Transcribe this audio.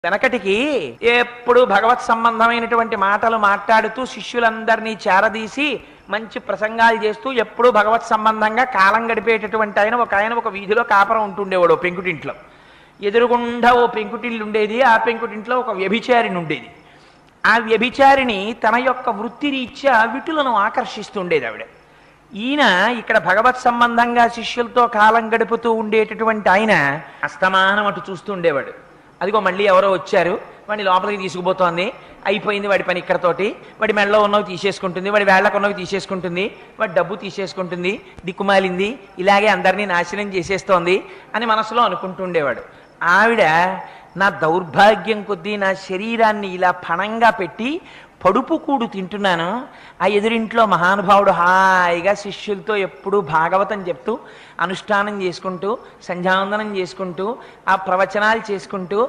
వెనకటికి ఎప్పుడు భగవత్ సంబంధమైనటువంటి మాటలు మాట్లాడుతూ శిష్యులందరినీ చేరదీసి మంచి ప్రసంగాలు చేస్తూ ఎప్పుడూ భగవత్ సంబంధంగా కాలం గడిపేటటువంటి ఆయన ఒక వీధిలో కాపరం ఉంటుండేవాడు పెంకుటింట్లో. ఎదురుగుండా ఓ పెంకుటిల్లు ఉండేది. ఆ పెంకుటింట్లో ఒక వ్యభిచారిణి ఉండేది. ఆ వ్యభిచారిణి తన యొక్క వృత్తిరీత్యా విటులను ఆకర్షిస్తుండేది ఆవిడ. ఈయన ఇక్కడ భగవత్ సంబంధంగా శిష్యులతో కాలం గడుపుతూ ఉండేటటువంటి ఆయన అస్తమానం అటు చూస్తూ ఉండేవాడు. అదిగో మళ్ళీ ఎవరో వచ్చారు, వాడిని లోపలికి తీసుకుపోతోంది, అయిపోయింది వాడి పని ఇక్కడతోటి, వాడి మెడలో ఉన్నవి తీసేసుకుంటుంది, వాడి వేళ్లకు ఉన్నవి తీసేసుకుంటుంది, వాడి డబ్బు తీసేసుకుంటుంది, దిక్కుమాలింది, ఇలాగే అందరినీ నాశనం చేసేస్తోంది అని మనసులో అనుకుంటుండేవాడు. ఆవిడ నా దౌర్భాగ్యం కొద్దీ నా శరీరాన్ని ఇలా పణంగా పెట్టి పడుపు కూడు తింటున్నాను, ఆ ఎదురింట్లో మహానుభావుడు హాయిగా శిష్యులతో ఎప్పుడూ భాగవతం చెప్తూ అనుష్ఠానం చేసుకుంటూ సంధ్యావందనం చేసుకుంటూ ఆ ప్రవచనాలు చేసుకుంటూ